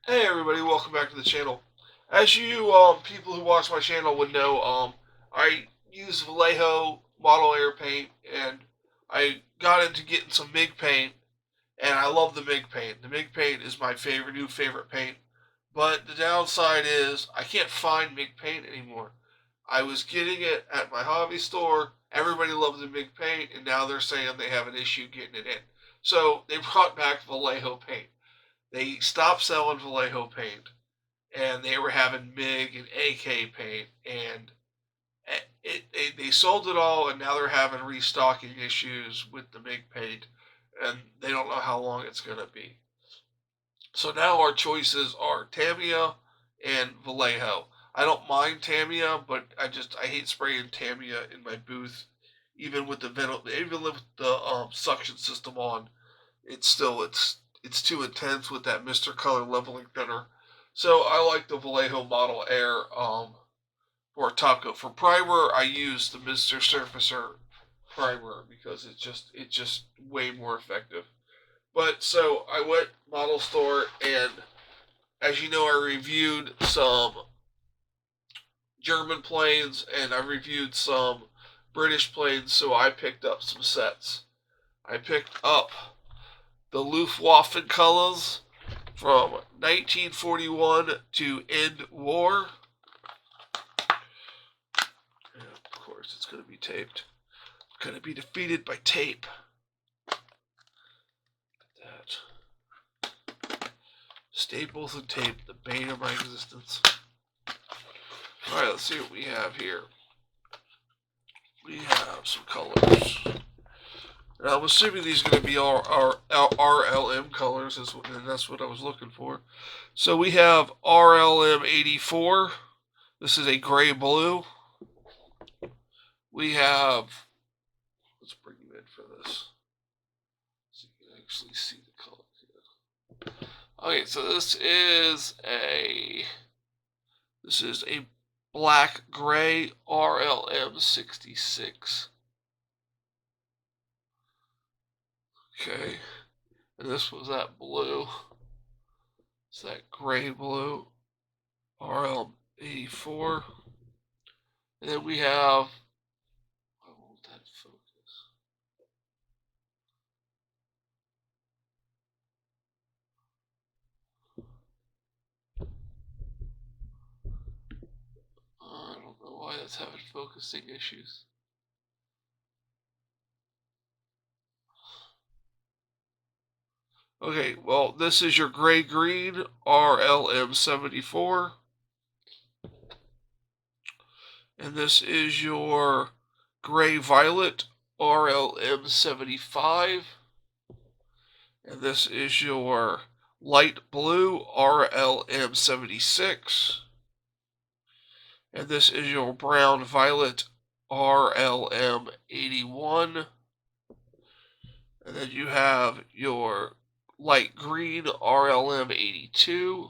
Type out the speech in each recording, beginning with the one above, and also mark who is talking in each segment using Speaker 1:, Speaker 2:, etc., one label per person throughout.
Speaker 1: Hey everybody, welcome back to the channel. As you people who watch my channel would know, I use Vallejo model air paint, and I got into getting some MIG paint, and I love the MIG paint. The MIG paint is my new favorite paint, but the downside is I can't find MIG paint anymore. I was getting it at my hobby store. Everybody loved the MIG paint, and now they're saying they have an issue getting it in. So they brought back Vallejo paint. They stopped selling Vallejo paint, and they were having MIG and AK paint, and they sold it all, and now they're having restocking issues with the MIG paint, and they don't know how long it's going to be. So now our choices are Tamiya and Vallejo. I don't mind Tamiya, but I hate spraying Tamiya in my booth, even with the suction system on. It's too intense with that Mr. Color leveling thinner. So I like the Vallejo Model Air for top coat. For primer, I use the Mr. Surfacer primer because it's just way more effective. But so I went model store, and as you know, I reviewed some German planes and I reviewed some British planes, so I picked up some sets. I picked up the Luftwaffe Colors from 1941 to end war. And of course, it's going to be taped. It's going to be defeated by tape. That. Staples and tape, the bane of my existence. Alright, let's see what we have here. We have some colors. And I'm assuming these are going to be our RLM colors, and that's what I was looking for. So we have RLM 84. This is a gray blue. We have, let's bring you in for this, so you can actually see the color here. Okay, so this is a black gray RLM 66. Okay, and this was that blue. It's that gray blue RL 84. And then we have, why won't that focus? I don't know why that's having focusing issues. Okay, well, this is your gray-green RLM 74. And this is your gray-violet RLM 75. And this is your light blue RLM 76. And this is your brown-violet RLM 81. And then you have your light green RLM 82.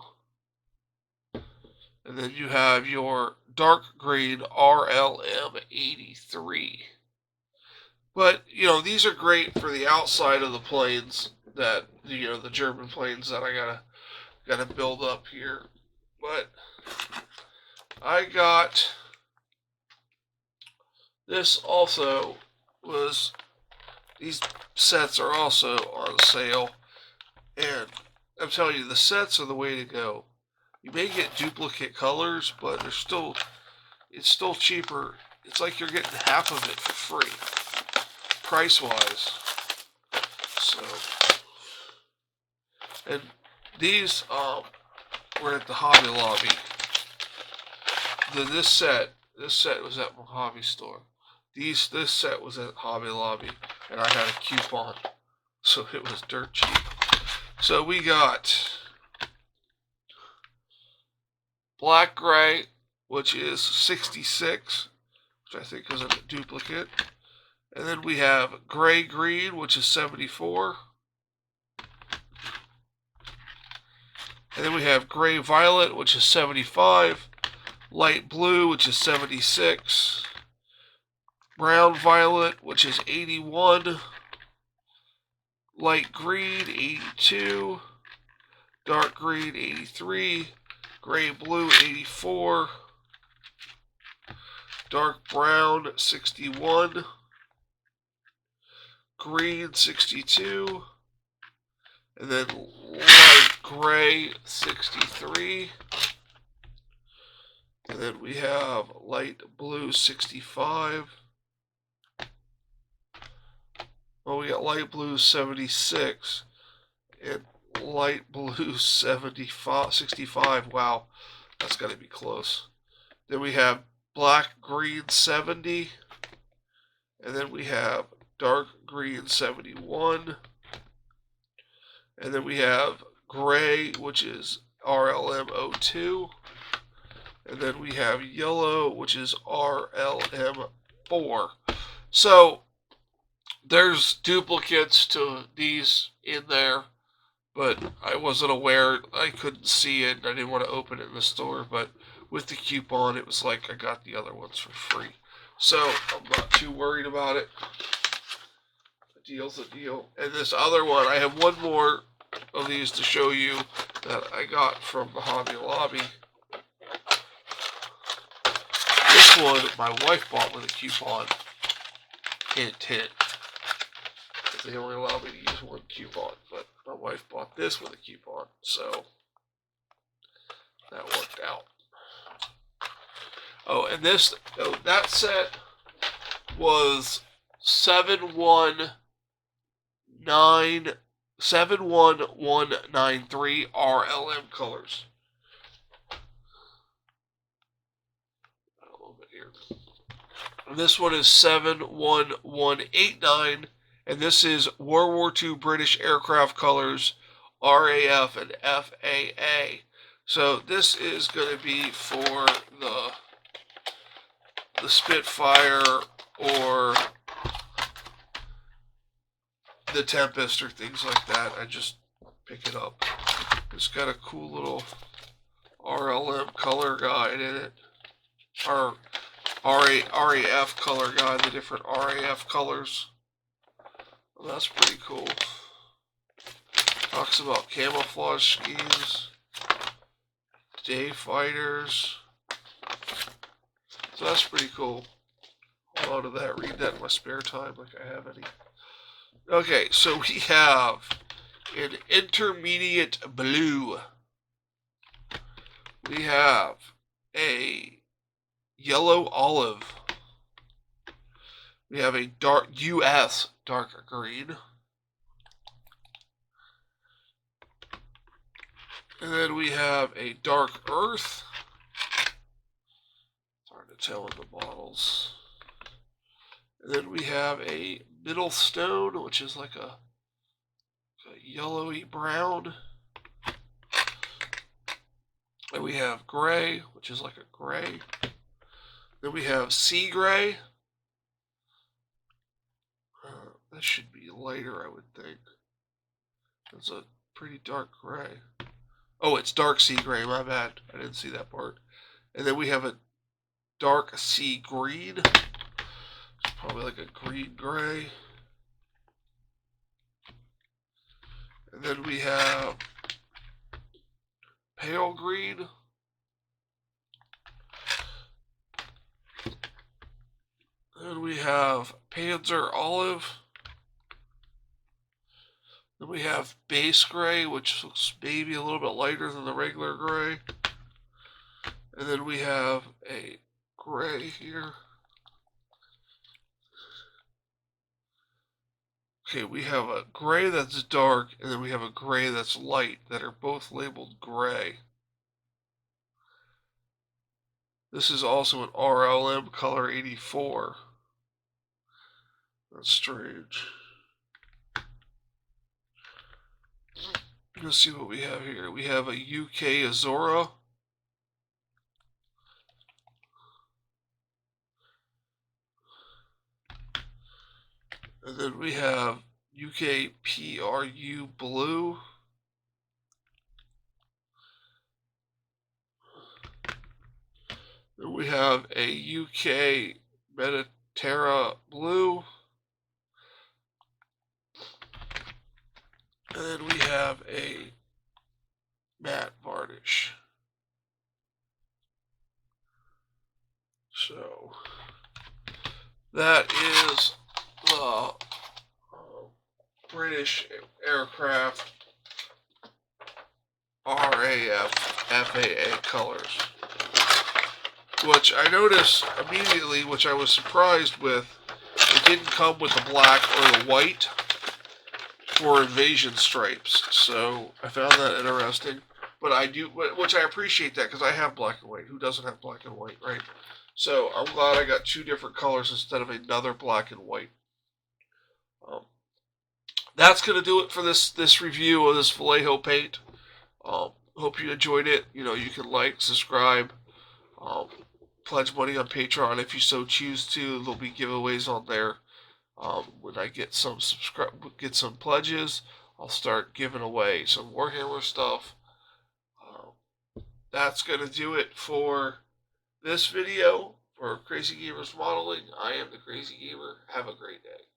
Speaker 1: And then you have your dark green RLM 83. But, these are great for the outside of the planes that, the German planes that I gotta build up here. But I got this also these sets are also on sale, and I'm telling you, the sets are the way to go. You may get duplicate colors, but it's still cheaper. It's like you're getting half of it for free, price-wise. So, and these were at the Hobby Lobby. This set was at my hobby store. This set was at Hobby Lobby, and I had a coupon, so it was dirt cheap. So we got black gray, which is 66, which I think is a duplicate. And then we have gray green, which is 74. And then we have gray violet, which is 75. Light blue, which is 76. Brown violet, which is 81. Light green, 82. dark green 83, gray blue 84, dark brown 61, green 62, and then light gray 63, and then we have light blue 65. Well, we got light blue 76 and light blue 65. Wow, that's got to be close. Then we have black green 70, and then we have dark green 71, and then we have gray, which is RLM 02, and then we have yellow, which is RLM 4. So there's duplicates to these in there, but I wasn't aware. I couldn't see it. I didn't want to open it in the store, but with the coupon, it was like I got the other ones for free. So I'm not too worried about it. A deal's a deal. And this other one, I have one more of these to show you that I got from the Hobby Lobby. This one, my wife bought with a coupon. Hint, hint. They only allow me to use one coupon, but my wife bought this with a coupon, so that worked out. Oh, and that set was 71193 RLM Colors. A little bit here. And this one is 71189. And this is World War II British Aircraft Colors, RAF and FAA. So this is going to be for the Spitfire or the Tempest or things like that. I just pick it up. It's got a cool little RLM color guide in it. Or RAF color guide, the different RAF colors. Well, that's pretty cool. Talks about camouflage schemes, day fighters. So that's pretty cool. Hold on to that. Read that in my spare time, like I have any. Okay, so we have an intermediate blue. We have a yellow olive. We have a dark US dark green. And then we have a dark earth. It's hard to tell in the bottles. And then we have a middle stone, which is like a yellowy brown. And we have gray, which is like a gray. Then we have sea gray. That should be lighter, I would think. It's a pretty dark gray. Oh, it's dark sea gray, my bad. I didn't see that part. And then we have a dark sea green. It's probably like a green gray. And then we have pale green. And we have Panzer olive. Then we have base gray, which looks maybe a little bit lighter than the regular gray. And then we have a gray here. Okay, we have a gray that's dark, and then we have a gray that's light that are both labeled gray. This is also an RLM color 84. That's strange. Let's see what we have here. We have a UK Azora. And then we have UK PRU Blue. Then we have a UK Mediterra Blue. And then we have a matte varnish. So that is the British aircraft RAF FAA colors, which I noticed immediately, which I was surprised with. It didn't come with the black or the white for invasion stripes, so I found that interesting. But I do, which I appreciate that because I have black and white. Who doesn't have black and white, right? So I'm glad I got two different colors instead of another black and white. Um, that's gonna do it for this review of this Vallejo paint. Hope you enjoyed it. You know, you can like, subscribe, um, pledge money on Patreon if you so choose to. There'll be giveaways on there. When I get some pledges, I'll start giving away some Warhammer stuff. Um, that's gonna do it for this video for Crazy Gamers Modeling. I am the Crazy Gamer. Have a great day.